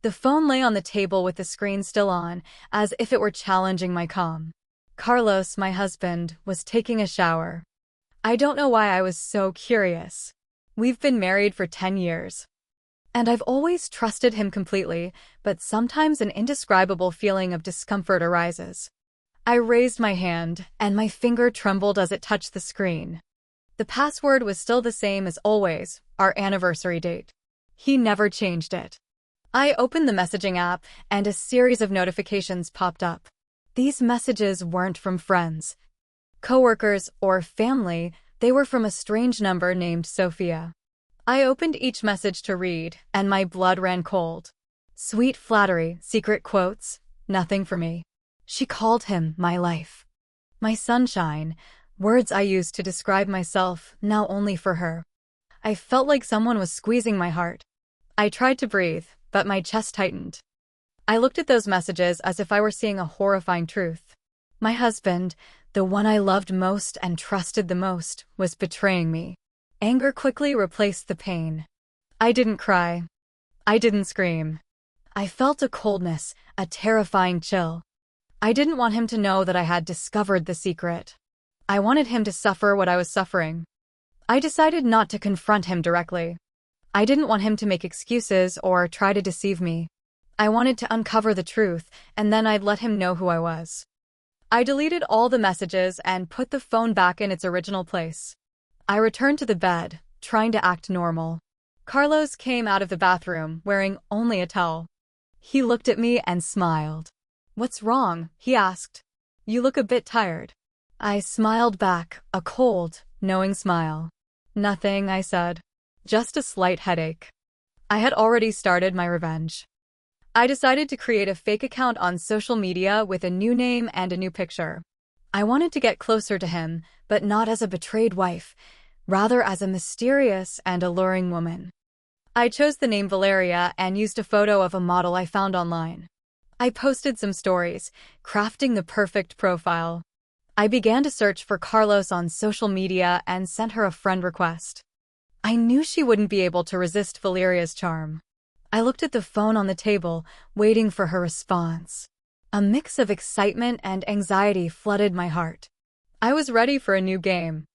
The phone lay on the table with the screen still on, as if it were challenging my calm. Carlos, my husband, was taking a shower. I don't know why I was so curious. We've been married for 10 years. And I've always trusted him completely, but sometimes an indescribable feeling of discomfort arises. I raised my hand, and my finger trembled as it touched the screen. The password was still the same as always, our anniversary date. He never changed it. I opened the messaging app, and a series of notifications popped up. These messages weren't from friends, coworkers, or family. They were from a strange number named Sophia. I opened each message to read, and my blood ran cold. Sweet flattery, secret quotes, nothing for me. She called him my life, my sunshine, words I used to describe myself, now only for her. I felt like someone was squeezing my heart. I tried to breathe, but my chest tightened. I looked at those messages as if I were seeing a horrifying truth. My husband, the one I loved most and trusted the most, was betraying me. Anger quickly replaced the pain. I didn't cry. I didn't scream. I felt a coldness, a terrifying chill. I didn't want him to know that I had discovered the secret. I wanted him to suffer what I was suffering. I decided not to confront him directly. I didn't want him to make excuses or try to deceive me. I wanted to uncover the truth, and then I'd let him know who I was. I deleted all the messages and put the phone back in its original place. I returned to the bed, trying to act normal. Carlos came out of the bathroom, wearing only a towel. He looked at me and smiled. "What's wrong?" he asked. "You look a bit tired." I smiled back, a cold, knowing smile. "Nothing," I said. "Just a slight headache." I had already started my revenge. I decided to create a fake account on social media with a new name and a new picture. I wanted to get closer to him, but not as a betrayed wife, rather as a mysterious and alluring woman. I chose the name Valeria and used a photo of a model I found online. I posted some stories, crafting the perfect profile. I began to search for Carlos on social media and sent her a friend request. I knew she wouldn't be able to resist Valeria's charm. I looked at the phone on the table, waiting for her response. A mix of excitement and anxiety flooded my heart. I was ready for a new game,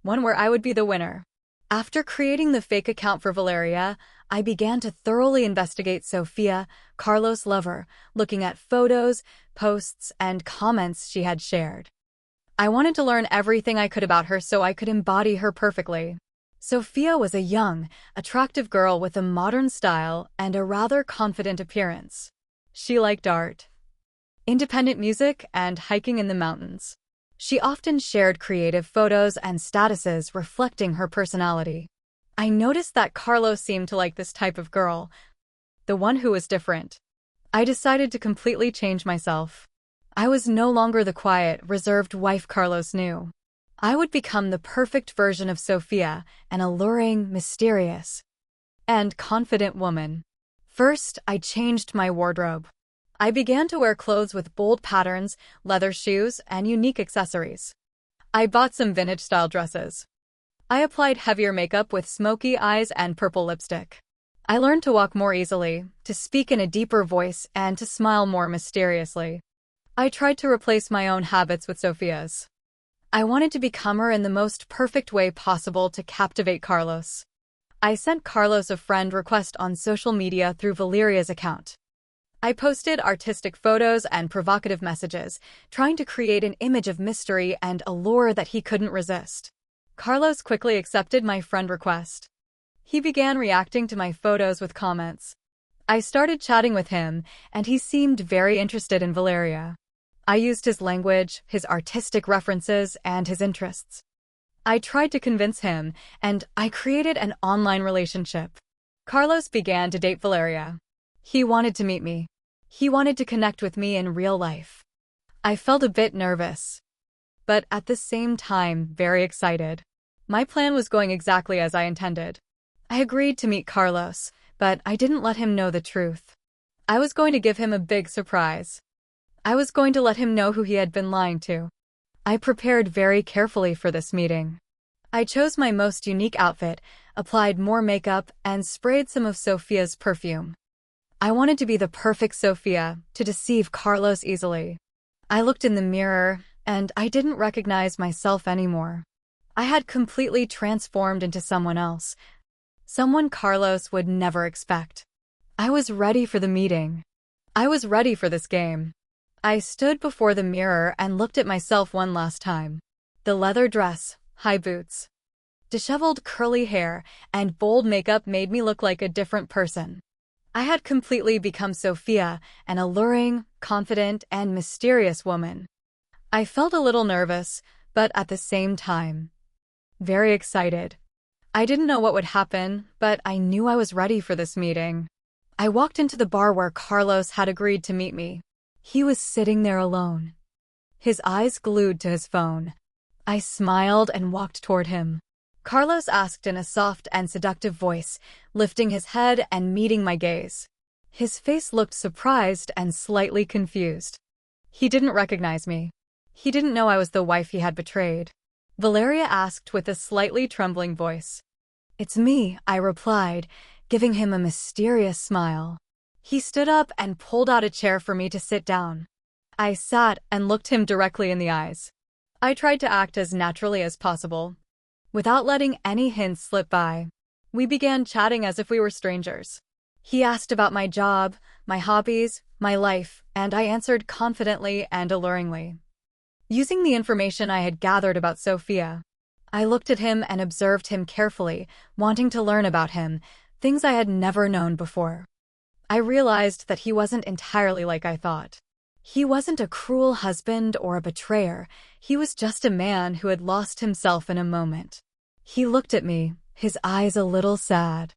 one where I would be the winner. After creating the fake account for Valeria, I began to thoroughly investigate Sophia, Carlos' lover, looking at photos, posts, and comments she had shared. I wanted to learn everything I could about her so I could embody her perfectly. Sophia was a young, attractive girl with a modern style and a rather confident appearance. She liked art, independent music, and hiking in the mountains. She often shared creative photos and statuses reflecting her personality. I noticed that Carlos seemed to like this type of girl, the one who was different. I decided to completely change myself. I was no longer the quiet, reserved wife Carlos knew. I would become the perfect version of Sophia, an alluring, mysterious, and confident woman. First, I changed my wardrobe. I began to wear clothes with bold patterns, leather shoes, and unique accessories. I bought some vintage-style dresses. I applied heavier makeup with smoky eyes and purple lipstick. I learned to walk more easily, to speak in a deeper voice, and to smile more mysteriously. I tried to replace my own habits with Sophia's. I wanted to become her in the most perfect way possible to captivate Carlos. I sent Carlos a friend request on social media through Valeria's account. I posted artistic photos and provocative messages, trying to create an image of mystery and allure that he couldn't resist. Carlos quickly accepted my friend request. He began reacting to my photos with comments. I started chatting with him, and he seemed very interested in Valeria. I used his language, his artistic references, and his interests. I tried to convince him, and I created an online relationship. Carlos began to date Valeria. He wanted to meet me. He wanted to connect with me in real life. I felt a bit nervous, but at the same time, very excited. My plan was going exactly as I intended. I agreed to meet Carlos, but I didn't let him know the truth. I was going to give him a big surprise. I was going to let him know who he had been lying to. I prepared very carefully for this meeting. I chose my most unique outfit, applied more makeup, and sprayed some of Sophia's perfume. I wanted to be the perfect Sophia, to deceive Carlos easily. I looked in the mirror, and I didn't recognize myself anymore. I had completely transformed into someone else. Someone Carlos would never expect. I was ready for the meeting. I was ready for this game. I stood before the mirror and looked at myself one last time. The leather dress, high boots, disheveled curly hair, and bold makeup made me look like a different person. I had completely become Sophia, an alluring, confident, and mysterious woman. I felt a little nervous, but at the same time, very excited. I didn't know what would happen, but I knew I was ready for this meeting. I walked into the bar where Carlos had agreed to meet me. He was sitting there alone, his eyes glued to his phone. I smiled and walked toward him. Carlos asked in a soft and seductive voice, lifting his head and meeting my gaze. His face looked surprised and slightly confused. He didn't recognize me. He didn't know I was the wife he had betrayed. Valeria asked with a slightly trembling voice. "It's me," I replied, giving him a mysterious smile. He stood up and pulled out a chair for me to sit down. I sat and looked him directly in the eyes. I tried to act as naturally as possible, without letting any hints slip by. We began chatting as if we were strangers. He asked about my job, my hobbies, my life, and I answered confidently and alluringly, using the information I had gathered about Sophia. I looked at him and observed him carefully, wanting to learn about him, things I had never known before. I realized that he wasn't entirely like I thought. He wasn't a cruel husband or a betrayer. He was just a man who had lost himself in a moment. He looked at me, his eyes a little sad.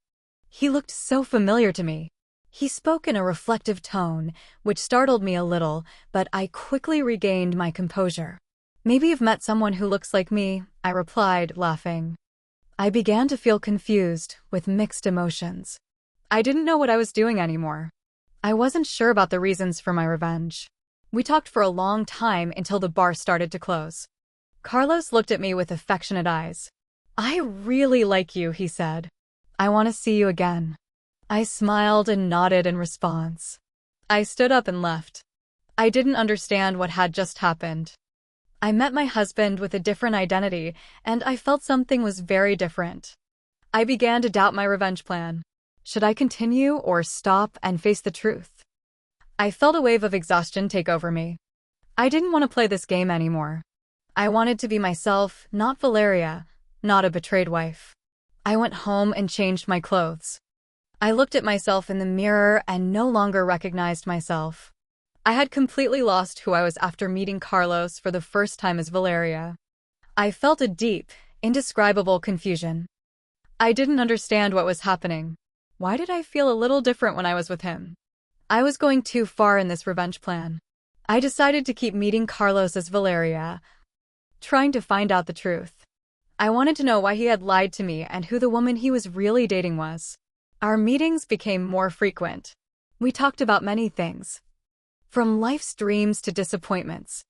He looked so familiar to me. He spoke in a reflective tone, which startled me a little, but I quickly regained my composure. "Maybe you've met someone who looks like me," I replied, laughing. I began to feel confused, with mixed emotions. I didn't know what I was doing anymore. I wasn't sure about the reasons for my revenge. We talked for a long time until the bar started to close. Carlos looked at me with affectionate eyes. "I really like you," he said. "I want to see you again." I smiled and nodded in response. I stood up and left. I didn't understand what had just happened. I met my husband with a different identity, and I felt something was very different. I began to doubt my revenge plan. Should I continue or stop and face the truth? I felt a wave of exhaustion take over me. I didn't want to play this game anymore. I wanted to be myself, not Valeria, not a betrayed wife. I went home and changed my clothes. I looked at myself in the mirror and no longer recognized myself. I had completely lost who I was after meeting Carlos for the first time as Valeria. I felt a deep, indescribable confusion. I didn't understand what was happening. Why did I feel a little different when I was with him? I was going too far in this revenge plan. I decided to keep meeting Carlos as Valeria, trying to find out the truth. I wanted to know why he had lied to me and who the woman he was really dating was. Our meetings became more frequent. We talked about many things, from life's dreams to disappointments.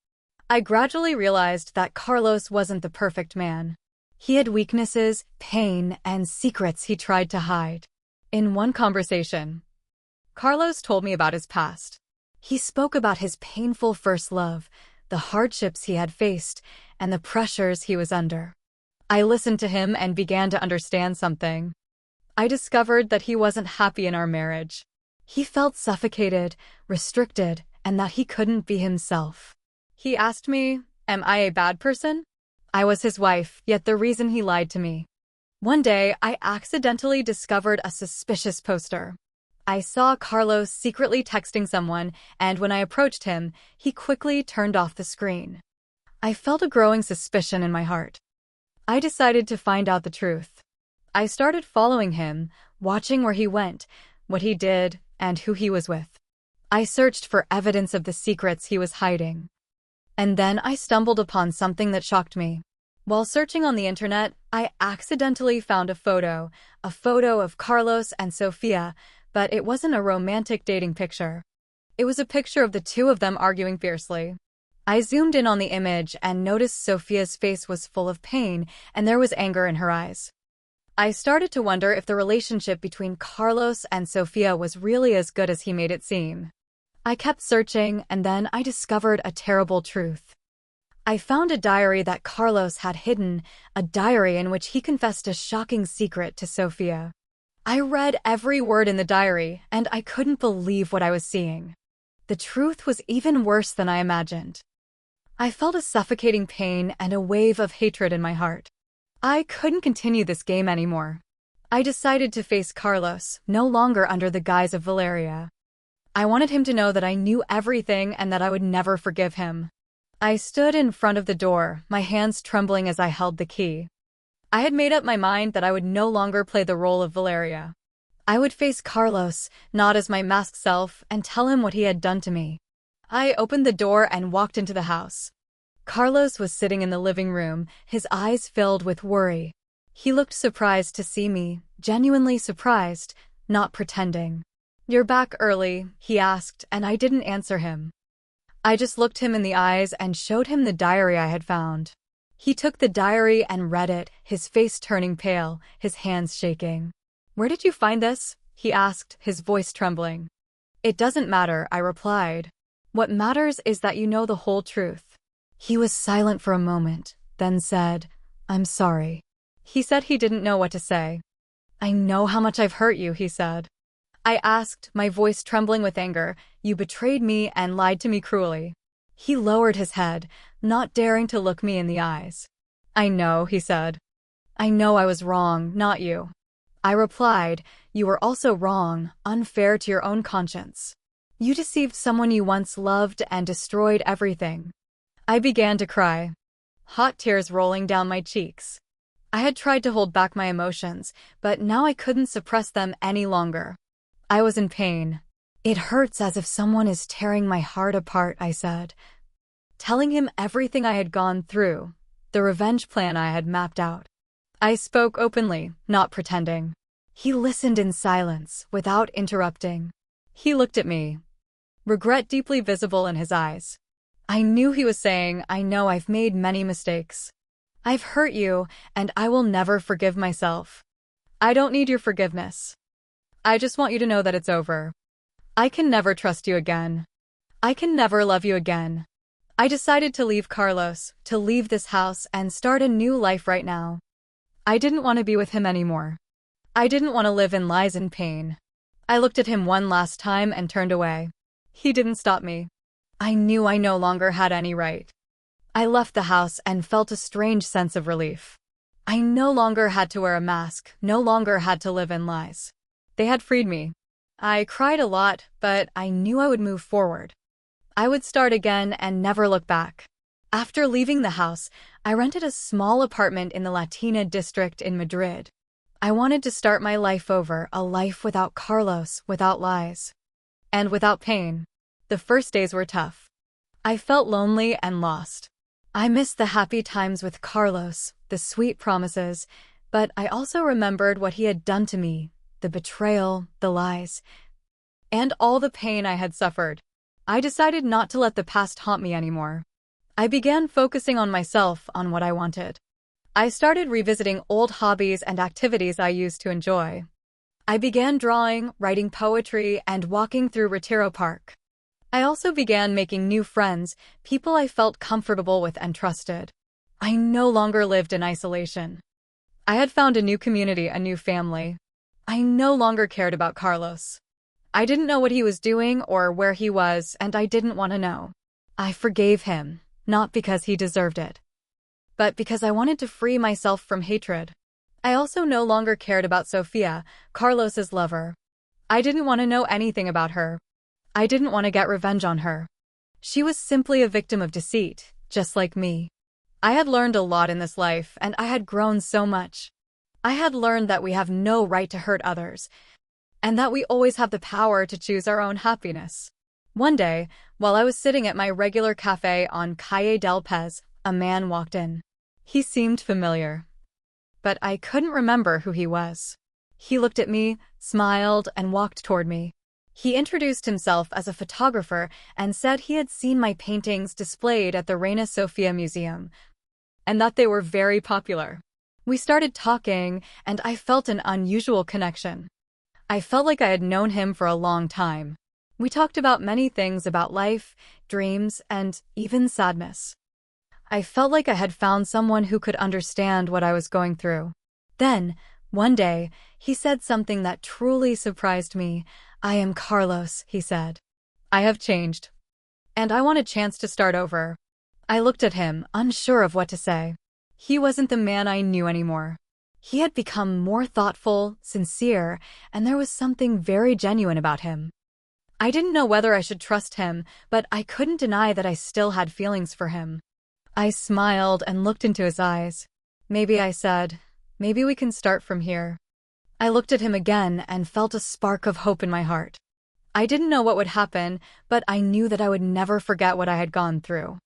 I gradually realized that Carlos wasn't the perfect man. He had weaknesses, pain, and secrets he tried to hide. In one conversation, Carlos told me about his past. He spoke about his painful first love, the hardships he had faced, and the pressures he was under. I listened to him and began to understand something. I discovered that he wasn't happy in our marriage. He felt suffocated, restricted, and that he couldn't be himself. He asked me, "Am I a bad person?" I was his wife, yet the reason he lied to me. One day, I accidentally discovered a suspicious poster. I saw Carlos secretly texting someone, and when I approached him, he quickly turned off the screen. I felt a growing suspicion in my heart. I decided to find out the truth. I started following him, watching where he went, what he did, and who he was with. I searched for evidence of the secrets he was hiding. And then I stumbled upon something that shocked me. While searching on the internet, I accidentally found a photo of Carlos and Sophia, but it wasn't a romantic dating picture. It was a picture of the two of them arguing fiercely. I zoomed in on the image and noticed Sophia's face was full of pain, and there was anger in her eyes. I started to wonder if the relationship between Carlos and Sofia was really as good as he made it seem. I kept searching, and then I discovered a terrible truth. I found a diary that Carlos had hidden, a diary in which he confessed a shocking secret to Sofia. I read every word in the diary, and I couldn't believe what I was seeing. The truth was even worse than I imagined. I felt a suffocating pain and a wave of hatred in my heart. I couldn't continue this game anymore. I decided to face Carlos, no longer under the guise of Valeria. I wanted him to know that I knew everything and that I would never forgive him. I stood in front of the door, my hands trembling as I held the key. I had made up my mind that I would no longer play the role of Valeria. I would face Carlos, not as my masked self, and tell him what he had done to me. I opened the door and walked into the house. Carlos was sitting in the living room, his eyes filled with worry. He looked surprised to see me, genuinely surprised, not pretending. "You're back early," he asked, and I didn't answer him. I just looked him in the eyes and showed him the diary I had found. He took the diary and read it, his face turning pale, his hands shaking. "Where did you find this?" he asked, his voice trembling. "It doesn't matter," I replied. "What matters is that you know the whole truth." He was silent for a moment, then said, "I'm sorry." He said he didn't know what to say. "I know how much I've hurt you," he said. I asked, my voice trembling with anger, "You betrayed me and lied to me cruelly." He lowered his head, not daring to look me in the eyes. "I know," he said. "I know I was wrong, not you." I replied, "You were also wrong, unfair to your own conscience. You deceived someone you once loved and destroyed everything." I began to cry, hot tears rolling down my cheeks. I had tried to hold back my emotions, but now I couldn't suppress them any longer. I was in pain. "It hurts as if someone is tearing my heart apart," I said, telling him everything I had gone through, the revenge plan I had mapped out. I spoke openly, not pretending. He listened in silence, without interrupting. He looked at me, regret deeply visible in his eyes. I knew he was saying, "I know I've made many mistakes. I've hurt you, and I will never forgive myself. I don't need your forgiveness. I just want you to know that it's over. I can never trust you again. I can never love you again." I decided to leave Carlos, to leave this house and start a new life right now. I didn't want to be with him anymore. I didn't want to live in lies and pain. I looked at him one last time and turned away. He didn't stop me. I knew I no longer had any right. I left the house and felt a strange sense of relief. I no longer had to wear a mask, no longer had to live in lies. They had freed me. I cried a lot, but I knew I would move forward. I would start again and never look back. After leaving the house, I rented a small apartment in the Latina district in Madrid. I wanted to start my life over, a life without Carlos, without lies, and without pain. The first days were tough. I felt lonely and lost. I missed the happy times with Carlos, the sweet promises, but I also remembered what he had done to me, the betrayal, the lies, and all the pain I had suffered. I decided not to let the past haunt me anymore. I began focusing on myself, on what I wanted. I started revisiting old hobbies and activities I used to enjoy. I began drawing, writing poetry, and walking through Retiro Park. I also began making new friends, people I felt comfortable with and trusted. I no longer lived in isolation. I had found a new community, a new family. I no longer cared about Carlos. I didn't know what he was doing or where he was, and I didn't want to know. I forgave him, not because he deserved it, but because I wanted to free myself from hatred. I also no longer cared about Sofia, Carlos's lover. I didn't want to know anything about her. I didn't want to get revenge on her. She was simply a victim of deceit, just like me. I had learned a lot in this life, and I had grown so much. I had learned that we have no right to hurt others, and that we always have the power to choose our own happiness. One day, while I was sitting at my regular cafe on Calle del Pez, a man walked in. He seemed familiar, but I couldn't remember who he was. He looked at me, smiled, and walked toward me. He introduced himself as a photographer and said he had seen my paintings displayed at the Reina Sofia Museum, and that they were very popular. We started talking, and I felt an unusual connection. I felt like I had known him for a long time. We talked about many things about life, dreams, and even sadness. I felt like I had found someone who could understand what I was going through. Then, one day, he said something that truly surprised me. "I am Carlos," he said. "I have changed. And I want a chance to start over." I looked at him, unsure of what to say. He wasn't the man I knew anymore. He had become more thoughtful, sincere, and there was something very genuine about him. I didn't know whether I should trust him, but I couldn't deny that I still had feelings for him. I smiled and looked into his eyes. "Maybe," I said, "maybe we can start from here." I looked at him again and felt a spark of hope in my heart. I didn't know what would happen, but I knew that I would never forget what I had gone through.